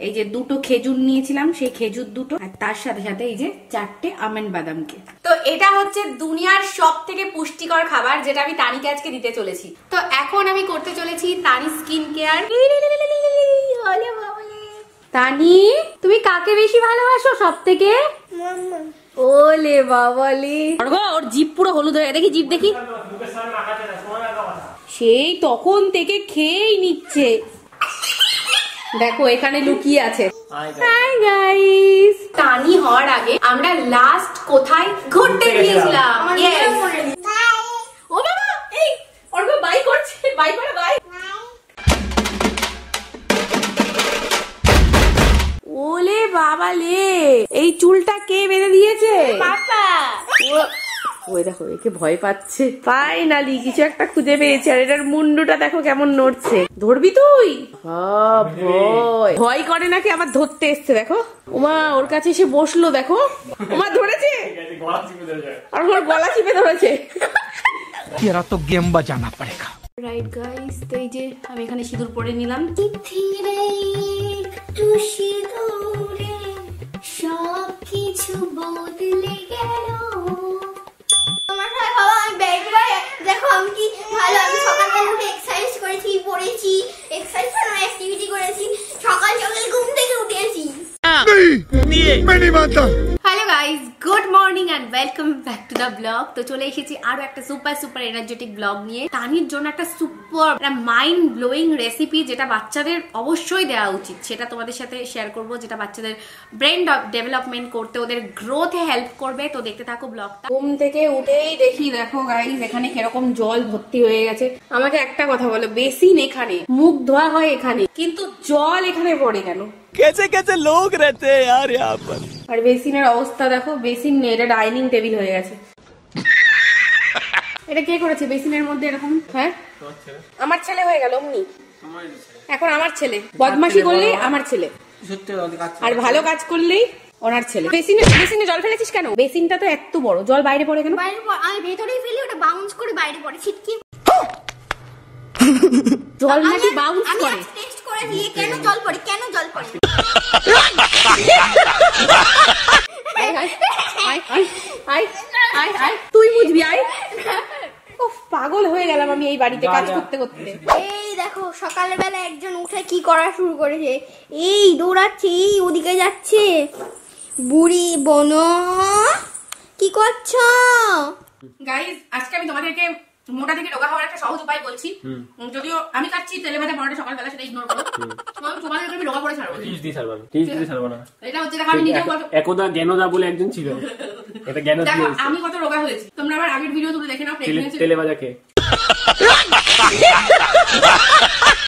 এই যে দুটো খেজুর নিয়েছিলাম, সেই খেজুর দুটো, আর তার সাথে সাথে এই যে 4টে আমন্ড বাদামকে। তো এটা হচ্ছে দুনিয়ার সব থেকে পুষ্টিকর খাবার, যেটা আমি তানিকে আজকে দিতে চলেছি। তো এখন আমি করতে চলেছি তানি স্কিন কেয়ার। তানি, তুমি কাকে বেশি ভালোবাসো সব থেকে? ওলে বাবালে, ওর জিভ পুরো হলুদ হয়ে, দেখি জিভ দেখি। সেই তখন থেকে খেয়েই নিচ্ছে, দেখো এখানে লুকিয়ে আছে। হাই গাইস, তানি হওয়ার আগে আমরা লাস্ট কোথায় ঘুরতে গিয়েছিলাম? ও বাবা, এই অর্ঘ বাই করছে, বাই করে বাই। ওলে বাবা লে, এই চুলটা কে বেঁধে দিয়েছে? পাপা। ওই দেখো, একে ভয় পাচ্ছে। ফাইনালি কিছু একটা খুঁজে পেয়েছে, আর এটার মুন্ডুটা দেখো কেমন নড়ছে। ধরবি তুই? ভয় ভয় করে নাকি আবার ধরতে এসছে, দেখো। ওমা ওর কাছে এসে বসলো, দেখো। ওমা ধরেছে, আর ওর গলা চিপে ধরেছে। तेरा तो गेम बजाना पड़ेगा। রাইট গাইস, তো এই যে আমি এখানে সিঁদুর পরে নিলাম। সব কিছু বদলে গেল। দেখো আমি কি ভালো, আমি সকালবেলা উঠে এক্সারসাইজ করেছি, পড়েছি, এক্সারসাইজ আর অ্যাক্টিভিটি করেছি, সকাল সকাল ঘুম থেকে উঠেছি। Hello guys, good morning and welcome back to the blog. তো চলে এসেছি আরো একটা সুপার এনার্জেটিক ব্লগ নিয়ে। তানির জন্য একটা সুপার মাইন্ড ব্লোয়িং রেসিপি, যেটা বাচ্চাদের অবশ্যই দেওয়া উচিত, সেটা তোমাদের সাথে শেয়ার করব, যেটা বাচ্চাদের ব্রেন ডেভেলপমেন্ট করতে, ওদের গ্রোথে হেল্প করবে। তো দেখতে থাকো ব্লগটা। ঘুম থেকে উঠেই দেখি, দেখো গাইস এখানে কিরকম জল ভর্তি হয়ে গেছে। আমাকে একটা কথা বলো, বেসিন এখানে, মুখ ধোয়া হয় এখানে, কিন্তু জল এখানে পড়ে কেন? कैसे कैसे लोग रहते हैं यार यहाँ पर। আর বেসিনের অবস্থা দেখো, বেসিন নেই, এটা ডাইনিং টেবিল হয়ে গেছে। এটা কে করেছে বেসিনের মধ্যে এরকম? হ্যাঁ, আমার ছেলে হয়ে গেল অমনি। এখন আমার ছেলে বদমাশি করলেই আমার ছেলে, আর ভালো কাজ করলেই ওনার ছেলে। বেসিনে জল ফেলেছিস কেন? বেসিনটা তো এত বড়, জল বাইরে পড়ে কেন? বাইরে আমি ভেতরেই ফেলি, ওটা বাউন্স করে বাইরে পড়ে ছিটকে। জল নাকি বাউন্স করে? আমি টেস্ট করে দিয়ে কেন জল পড়ে, কেন জল পড়ে। তুই বুঝবি, আয়। পাগল হয়ে গেলাম আমি এই বাড়িতে কাজ করতে করতে। এই দেখো সকালবেলা একজন উঠে কি করা শুরু করেছে, এই দৌড়াচ্ছে, এই ওদিকে যাচ্ছে। বুড়ি বোনো কি করছো? গাইস, আজকে আমি তোমাদেরকে মোটা থেকে রোগা হওয়ার একটা সহজ উপায় বলছি। যদিও আমি খাচ্ছি তেলে ভাজা পরোটা সকালবেলা, সেটা ইগনোর করো। তোমাদেরকে আমি রোগা করে ছাড়বো, এটা হচ্ছে দেখো, আমি নিজেও একদা জ্ঞানদা বলে একজন ছিল, এটা জ্ঞান দেখো আমি কত রোগা হয়েছি। তোমরা আবার আগের ভিডিও তুলে দেখে নাও, তেলে ভাজা খেয়ে।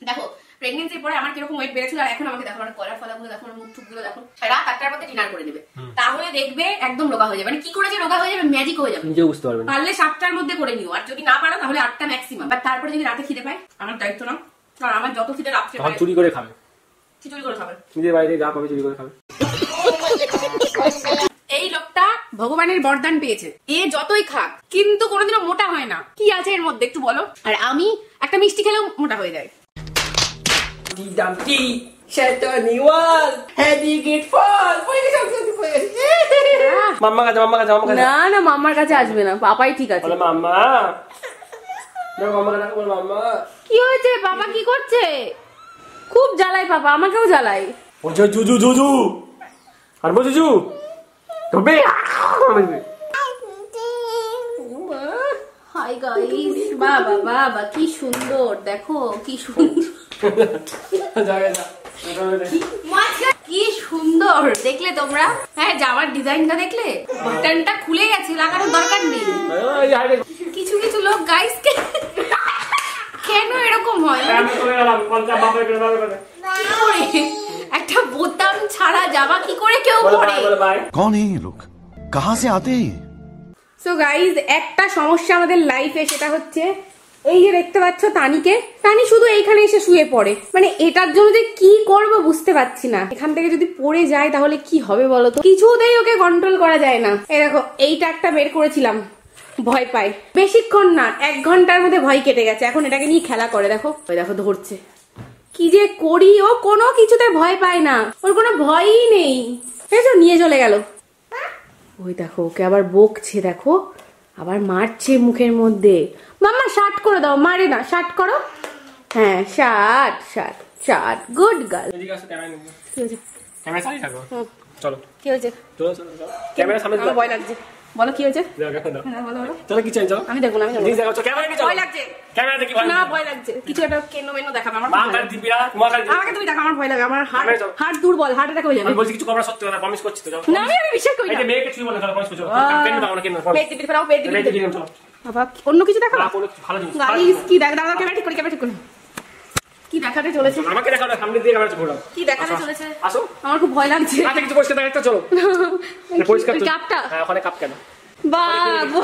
দেখো প্রেগন্যান্সির পরে আমার কিরকম ওয়েট বেড়েছিল, আর এখন আমাকে দেখো, আমার কলার ফলাগুলো দেখো, আমার মুখ টুকগুলো দেখো। রাত 8টার মধ্যে ডিনার করে নেবে, তাহলে দেখবে একদম রোগা হয়ে যাবে। মানে কি করে যে রোগা হয়ে যাবে, ম্যাজিক হয়ে যাবে, নিজেও বুঝতে পারবে না। পারলে 7টার মধ্যে করে নিও, আর যদি না পারো তাহলে 8টা ম্যাক্সিমাম। বাট তারপরে যদি রাতে খিদে পায়, আমার দায়িত্ব নাও, কারণ আমার যত খিদে রাত্রে পায় চুরি করে খাবে, চুরি করে খাবে, নিজের বাইরে যা পাবে চুরি করে খাবে। এই লোকটা ভগবানের বরদান পেয়েছে, এ যতই খাক কিন্তু কোনোদিনও মোটা হয় না। কি আছে এর মধ্যে একটু বলো? আর আমি একটা মিষ্টি খেলেও মোটা হয়ে যায়। মাম্মা কাছে না না, মাম্মার কাছে আসবে না, পাপাই ঠিক আছে। মাম্মা মাম্মা কি হয়েছে? বাবা কি করছে? খুব জ্বালাই পাপা, আমাকেও জ্বালাই। বলছে জুজু জুজু, আর বলছে জু তবে। হাই গাইস, বাবা বাবা কি সুন্দর, দেখো কি সুন্দর, কি সুন্দর দেখলে তোমরা? হ্যাঁ, জামার ডিজাইনটা দেখলে? বাটনটা খুলে গেছে, লাগানোর দরকার নেই। কিছু কিছু লোক গাইস কেন এরকম হয়? একটা বোতাম ছাড়া জামা কি করে কেউ পরে? कौन है ये लोग, कहाँ से आते हैं? সো গাইজ, একটা সমস্যা আমাদের লাইফে, সেটা হচ্ছে এই যে দেখতে পাচ্ছ তানিকে, তানি শুধু এইখানে এসে শুয়ে পড়ে। মানে এটার জন্য যে কি করব বুঝতে পারছি না। এখান থেকে যদি পড়ে যায় তাহলে কি হবে বলো তো? কিছুতেই ওকে কন্ট্রোল করা যায় না। এই দেখো, এইটা একটা বের করেছিলাম, ভয় পাই। বেশিক্ষণ না, 1 ঘন্টার মধ্যে ভয় কেটে গেছে। এখন এটাকে নিয়ে খেলা করে, দেখো ওই দেখো ধরছে। কি যে করি, ও কোনো কিছুতে ভয় পায় না, ওর কোনো ভয়ই নেই। এসো নিয়ে চলে গেল। ওই দেখো ওকে আবার বকছে, দেখো আবার মারছে মুখের মধ্যে। মাম্মা শার্ট করে দাও, মারে না, শার্ট করো। হ্যাঁ shirt shirt shirt, good girl. এদিকে আসো, ক্যামেরা নিয়ে কি হয়েছে? ক্যামেরা সামনে থাকো। চলো কি হয়েছে? চলো চলো ক্যামেরা সামনে আমার ভয় লাগছে। বলো কি হয়েছে? দাও দাও। হ্যাঁ বলো বলো। চলো কি চাই চলো। আমি দেখবো না, আমি জিনিস দেখাও, ক্যামেরা নিয়ে চলো। ভয় লাগছে। ক্যামেরা দেখি ভয় না ভয় লাগছে, কিছু একটা কেন মেন দেখাবে আমার। মা কার দিবি না, মা কার দিবি। আমাকে তুমি দেখো, আমার ভয় লাগে, আমার ক্যামেরা চলো। হার্ট দুর্বল, হার্ট অ্যাটাক হয়ে যাবে। আমি বলছি কিছু করা সত্যি কথা প্রমিস করছি তো যাও। না আমি বিশ্বাস করি এই না। যে মেয়েকে ছুঁই বলে চলো প্রমিস করছো। কেন দাও না কেন দাও। পেট দিবি ফেরাও, পেট দিবি। রেডি দিলাম চলো। বাবা অন্য কিছু দেখাবো? না কোনো ভালো জিনিস। গাইস কি দেখ, দাঁড়াও ক্যামেরা ঠিক করি, ক্যামেরা ঠিক করি। কি দেখাতে চলেছে? আমাকে দেখাও না, সামনে দিয়ে ক্যামেরা ঘোরাও। কি দেখাতে চলেছে? আসো। আমার খুব ভয় লাগছে। আচ্ছা কিছু পরিষ্কার দেখা চলো। পরিষ্কার ওই কাপটা? হ্যাঁ ওখানে কাপ কেন? বাবা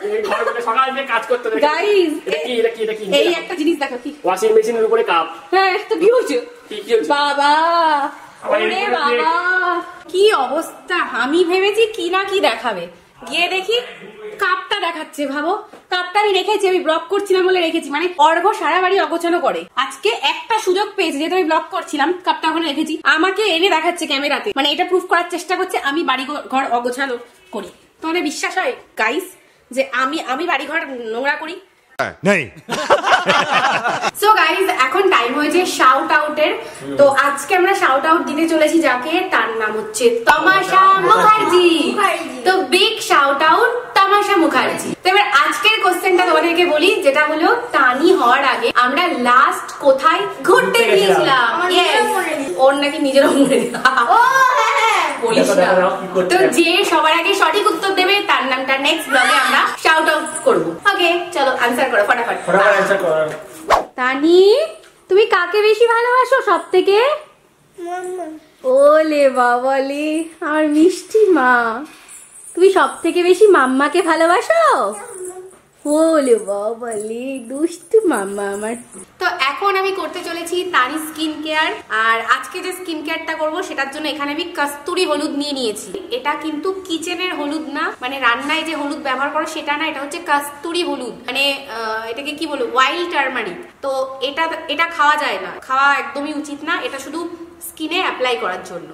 এই ঘর থেকে সকাল থেকে কাজ করতে দেখি। গাইস এটা কি এই একটা জিনিস দেখো। কি? ওয়াশিং মেশিনের উপরে কাপ। হ্যাঁ তো কি হয়েছে? কি হয়েছে? বাবা আবার ওরে এরপরে বাবা কি অবস্থা। আমি ভেবেছি কি না কি দেখাবে, গিয়ে দেখি কাপটা দেখাচ্ছে। ভাবো কাপটা আমি রেখেছি, আমি ব্লগ করছিলাম বলে রেখেছি। মানে অর্ঘ সারা বাড়ি অগোছালো করে, আজকে একটা সুযোগ পেয়েছে, যেহেতু আমি ব্লগ করছিলাম কাপটা ওখানে রেখেছি, আমাকে এনে দেখাচ্ছে ক্যামেরাতে। মানে এটা প্রুফ করার চেষ্টা করছে আমি বাড়ি ঘর অগোছালো করি। তাহলে বিশ্বাস হয় গাইস যে আমি বাড়ি ঘর নোংরা করি? नहीं। সো গাইস এখন টাইম হয়েছে শাউট আউটের। তো আজকে আমরা শাউট আউট দিতে চলেছি যাকে, তার নাম হচ্ছে তমাশা মুখার্জি। তো বিগ শাউট আউট তমাশা মুখার্জি। তো এবার আজকের কোশ্চেনটা তোমাদেরকে বলি, যেটা হলো টানি হওয়ার আগে আমরা লাস্ট কোথায় ঘুরতে গিয়েছিলাম? ওর নাকি নিজেরও মনে নেই। বলিস না। তো যে সবার আগে সঠিক উত্তর দেবে তার নামটা নেক্সট ব্লগে আমরা শাউট আউট করবো। ওকে চলো আনসার করো ফটাফট। ফটাফট অ্যানসার করো। তানি তুমি কাকে বেশি ভালোবাসো সব থেকে? ওলে বাবালে আমার মিষ্টি মা, তুমি সব থেকে বেশি মাম্মাকে ভালোবাসো? ওলে বাবালে দুষ্টু মাম্মা আমার। তো এখন আমি করতে চলেছি তানি স্কিন কেয়ার। আর আজকে যে স্কিন কেয়ারটা করবো সেটার জন্য এখানে আমি কস্তুরি হলুদ নিয়ে নিয়েছি। এটা কিন্তু কিচেনের হলুদ না, মানে রান্নায় যে হলুদ ব্যবহার করো সেটা না, এটা হচ্ছে কস্তুরি হলুদ। মানে এটাকে কি বলবো, ওয়াইল্ড টার্মারিক। তো এটা খাওয়া যায় না, খাওয়া একদমই উচিত না, এটা শুধু স্কিনে অ্যাপ্লাই করার জন্য।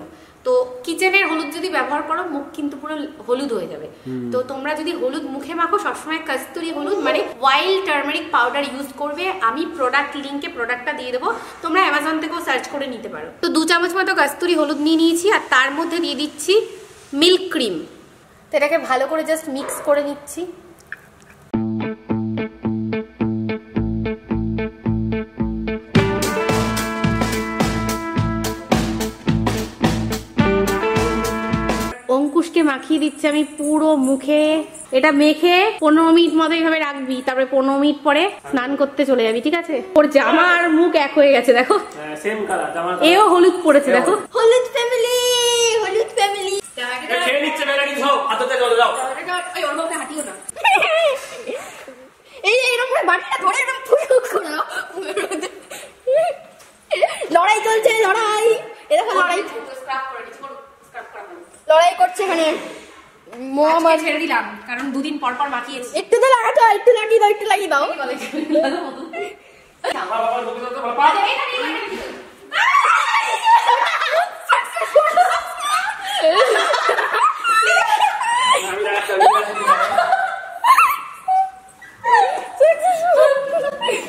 তো কিচেনের হলুদ যদি ব্যবহার করো মুখ কিন্তু পুরো হলুদ হয়ে যাবে। তো তোমরা যদি হলুদ মুখে মাখো সবসময় কস্তুরি হলুদ মানে ওয়াইল্ড টার্মারিক পাউডার ইউজ করবে। আমি প্রোডাক্ট লিঙ্কে প্রোডাক্টটা দিয়ে দেবো, তোমরা অ্যামাজন থেকেও সার্চ করে নিতে পারো। তো 2 চামচ মতো কস্তুরি হলুদ নিয়ে নিয়েছি, আর তার মধ্যে দিয়ে দিচ্ছি মিল্ক ক্রিম। তো এটাকে ভালো করে জাস্ট মিক্স করে নিচ্ছি। অঙ্কুশকে মাখিয়ে দিচ্ছি আমি পুরো মুখে। এটা মেখে 15 মিনিট মতো এইভাবে রাখবি, তারপরে 15 মিনিট পরে স্নান করতে চলে যাবি, ঠিক আছে? ওর জামা আর মুখ এক হয়ে গেছে দেখো, সেম কালার জামা। এও হলুদ পড়েছে দেখো। হলুদ ফ্যামিলি, হলুদ ফ্যামিলি। খেয়ে নিচ্ছে মেলা কিছু সব হাতে চলে যাও। ওই ওর মধ্যে হাঁটিও না। এই এরকম করে বাটিটা ধরে এরকম ফুসফুস করে দাও। লড়াই চলছে, লড়াই। এরকম লড়াই লড়াই করছে এখানে। আজকে ছেড়ে দিলাম কারণ 2 দিন পর পর মাখিয়েছি। একটু তো লাগাতো, একটু লাগিয়ে দাও, একটু লাগিয়ে দাও।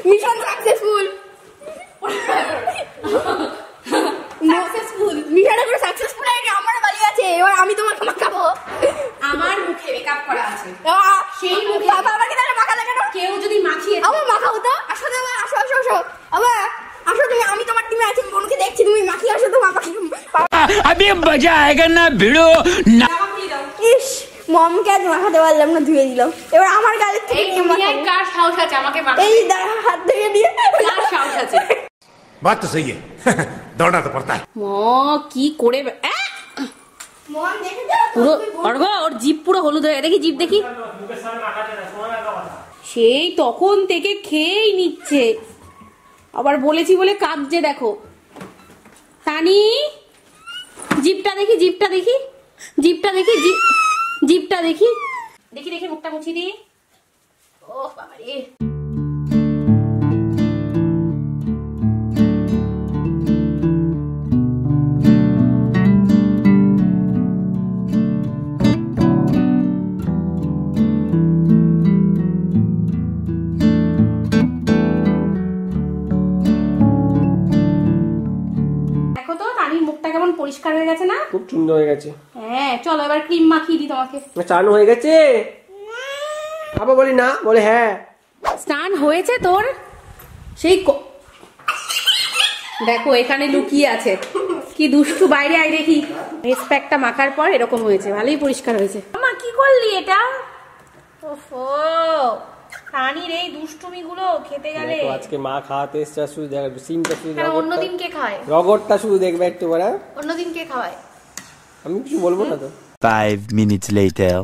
Mission successful. মিশনটা পুরো সাকসেসফুল হয়ে গেছে। আমার বাড়ি আছে, এবার আমি তোমাকে মাখাবো। আমার মুখে মেকআপ করা আছে, সেই মুখে বাবা আমাকে তাহলে মাখা লাগে না। কেউ যদি মাখিয়ে আমার মাখাও তো। আসো তো, আসো আসো আসো। আবার আসো তুমি, আমি তোমার টিমে আছি, বোনকে দেখছি তুমি মাখিয়ে আসো তো। মাখা अभी मजा आएगा ना भिड़ो ना। ইস, মমকে আজ মাখাতে পারলাম না, ধুয়ে দিলাম। এবার আমার গালের থেকে এই দুনিয়ায় কার সাহস আছে আমাকে মাখাতে? এই দাঁড়া, হাত ধুয়ে দিয়ে কার সাহস আছে? बात तो सही है दौड़ना तो पड़ता है। কি করে মম দেখে যাও পুরো অর্ঘ, ওর জিভ পুরো হলুদ হয়ে, দেখি জিভ দেখি। সেই তখন থেকে খেয়েই নিচ্ছে, আবার বলেছি বলে কাঁদছে দেখো। তানি জিভটা দেখি, জিভটা দেখি, জিভটা দেখি, জিভটা দেখি, দেখি দেখি মুখটা মুছি দিই। ও বাবা রে। তানির মুখটা কেমন পরিষ্কার হয়ে গেছে না? খুব সুন্দর হয়ে গেছে। হ্যাঁ চলো এবার ক্রিম মাখিয়ে দিই তোমাকে। স্নান হয়ে গেছে? আবার বলি না, বলে হ্যাঁ। স্নান হয়েছে তোর? সেই দেখো এখানে লুকিয়ে আছে, কি দুষ্টু, বাইরে আয় দেখি। ফেস প্যাকটা মাখার পর এরকম হয়েছে, ভালোই পরিষ্কার হয়েছে। মা কি করলি এটা? ওফো, তানির এই দুষ্টুমি গুলো খেতে গেলে। আজকে মা খাওয়াতে এসছে, শুধু দেখ সিনটা, শুধু অন্যদিন কে খায়? রগরটা শুধু দেখবে একটু বড়। অন্যদিন কে খাওয়ায়? আমি কিছু বলবো না তো। 5 minutes later.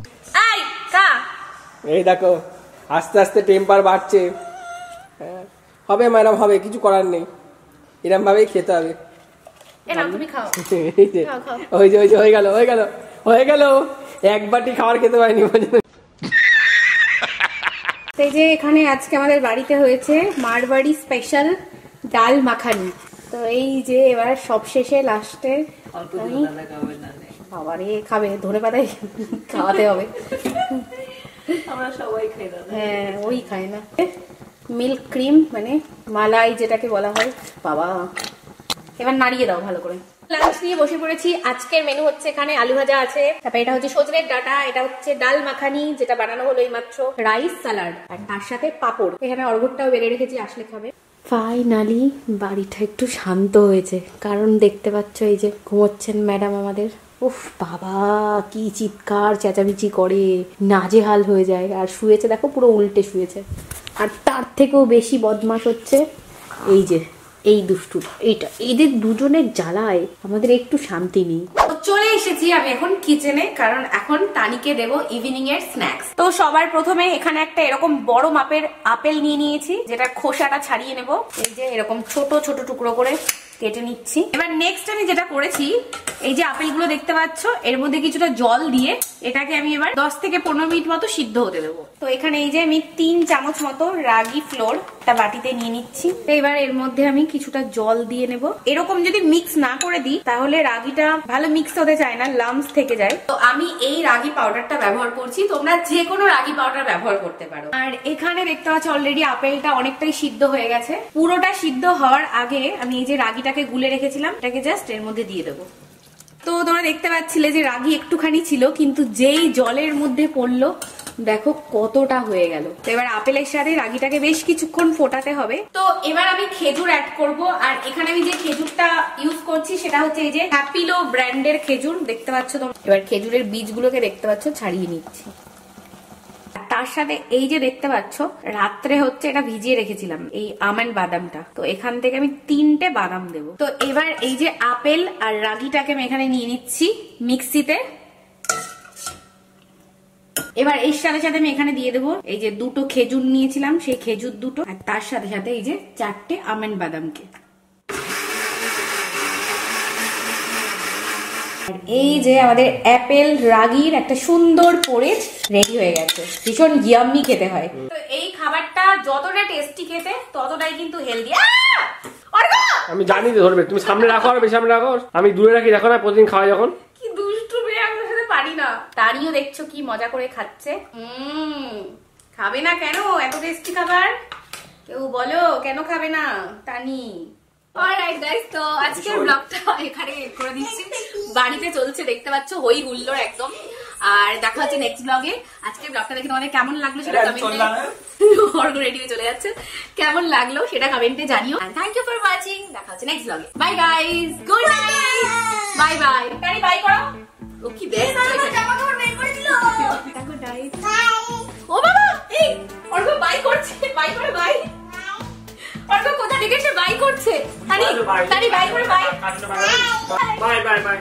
আই কা এই দেখো আস্তে আস্তে টেম্পার বাড়ছে। হবে ম্যাডাম, হবে, কিছু করার নেই, এরকম ভাবেই খেতে হবে। এনাও তুমি খাও। এই যে ওই যে হয়ে গেল হয়ে গেল হয়ে গেল, এক বাটি খাবার খেতে পারিনি। এই যে এখানে আজকে আমাদের বাড়িতে হয়েছে মারবাড়ি স্পেশাল ডাল মাখানি। তো এই যে এবার সবশেষে লাস্টে বাবারে খাবে, ধনে পাতায় খাওয়াতে হবে। আমরা সবাই খাই দাদা। হ্যাঁ ওই খায় না। মিল্ক ক্রিম মানে মালাই যেটাকে বলা হয়। বাবা এবার নাড়িয়ে দাও ভালো করে। লাঞ্চ নিয়ে বসে পড়েছি। আজকের মেনু হচ্ছে এখানে আলু ভাজা আছে, তারপর এটা হচ্ছে সজনের ডাঁটা, এটা হচ্ছে ডাল মাখানি যেটা বানানো হলো এইমাত্র, রাইস স্যালাড আর তার সাথে পাপড়। এখানে অর্ঘটটাও বেড়ে রেখেছি, আসলে খাবে। ফাইনালি বাড়িটা একটু শান্ত হয়েছে, কারণ দেখতে পাচ্ছ এই যে ঘুমোচ্ছেন ম্যাডাম আমাদের। উফ বাবা কি চিৎকার চেঁচামেচি করে, নাজেহাল হয়ে যায়। আর শুয়েছে দেখো পুরো উল্টে শুয়েছে। আর তার থেকেও বেশি বদমাশ হচ্ছে এই যে এই দুষ্টু, এইটা, এদের দুজনের জ্বালায় আমাদের একটু শান্তি নেই। চলে এসেছি আমি এখন কিচেনে, কারণ এখন তানিকে দেবো ইভিনিং এর স্ন্যাক্স। তো সবার প্রথমে এখানে একটা এরকম বড় মাপের আপেল নিয়ে নিয়েছি, যেটা খোসাটা ছাড়িয়ে নেব। এই যে এরকম ছোট ছোট টুকরো করে কেটে নিচ্ছি। এবার নেক্সট আমি যেটা করেছি, এই যে আপেলগুলো দেখতে পাচ্ছ, এর মধ্যে কিছুটা জল দিয়ে এটাকে আমি এবার 10 থেকে 15 মিনিট মতো সিদ্ধ হতে দেবো। তো এখানে এই যে আমি 3 চামচ মতো রাগি ফ্লোর একটা বাটিতে নিয়ে নিচ্ছি। এবার এর মধ্যে আমি কিছুটা জল দিয়ে নেব। এরকম যদি মিক্স না করে দিই তাহলে রাগিটা ভালো মিক্স হতে চায় না, লাম্পস থেকে যায়। তো আমি এই রাগি পাউডারটা ব্যবহার করছি, তোমরা যে কোনো রাগি পাউডার ব্যবহার করতে পারো। আর এখানে দেখতে পাচ্ছ অলরেডি আপেলটা অনেকটাই সিদ্ধ হয়ে গেছে। পুরোটা সিদ্ধ হওয়ার আগে আমি এই যে রাগিটাকে গুলে রেখেছিলাম, এটাকে জাস্ট এর মধ্যে দিয়ে দেবো। তো তোমরা দেখতে পাচ্ছিলে যে রাগি একটুখানি ছিল, কিন্তু যেই জলের মধ্যে পড়লো দেখো কতটা হয়ে গেল। তো এবার আপেলের সাথে রাগিটাকে বেশ কিছুক্ষণ ফোটাতে হবে। তো এবার আমি খেজুর অ্যাড করব। আর এখানে আমি যে খেজুরটা ইউজ করছি সেটা হচ্ছে এই যে হ্যাপিলো ব্র্যান্ডের খেজুর, দেখতে পাচ্ছ তোমরা। এবার খেজুরের বীজগুলোকে দেখতে পাচ্ছ ছাড়িয়ে নিচ্ছি। তার সাথে এই যে দেখতে পাচ্ছ রাত্রে হচ্ছে এটা ভিজিয়ে রেখেছিলাম এই আমন্ড বাদামটা, তো এখান থেকে আমি 3টে বাদাম দেবো। তো এবার এই যে আপেল আর রাগিটাকে আমি এখানে নিয়ে নিচ্ছি মিক্সিতে। এবার এর সাথে সাথে আমি এখানে দিয়ে দেবো এই যে 2টো খেজুর নিয়েছিলাম, সেই খেজুর 2টো, আর তার সাথে সাথে এই যে 4টে আমন্ড বাদামকে। এই যে আমাদের অ্যাপেল রাগির একটা সুন্দর পোরেজ রেডি হয়ে গেছে। ভীষণ ইয়াম্মি খেতে হয়। তো এই খাবারটা যতটা টেস্টি খেতে ততটাই কিন্তু হেলদি। আমি জানি তো ধরবে, তুমি সামনে রাখো আর বেশি সামনে রাখো, আমি দূরে রাখি, দেখো না প্রতিদিন খাওয়া যখন। কি দুষ্টু মেয়ে, আমি ওর সাথে পারি না। তানিও দেখছো কি মজা করে খাচ্ছে। খাবে না কেন এত টেস্টি খাবার? কেউ বলো কেন খাবে না তানি? অলরাইট গাইস, তো আজকের ব্লগটা এখানে করে দিচ্ছি। বাড়িতে চলছে দেখতে পাচ্ছ হই হুল্লোড় একদম। আর দেখা হচ্ছে নেক্সট ব্লগে। আজকের ব্লগটা দেখে তোমাদের কেমন লাগলো সেটা কমেন্টে, রেডি হয়ে চলে যাচ্ছে, কেমন লাগলো সেটা কমেন্টে জানিও। And thank you for watching. দেখা হচ্ছে নেক্সট ব্লগে। Bye guys, good night, bye bye. Tani bye করো। ও কি বেস্ট জামা কাপড় বের করে দিল। Good night. ও বাবা, এই অর্ঘ বাই করছে, বাই করে বাই। অর্ঘ কোথা থেকে সে বাই করছে? তানি বাই করে বাই। Bye bye bye.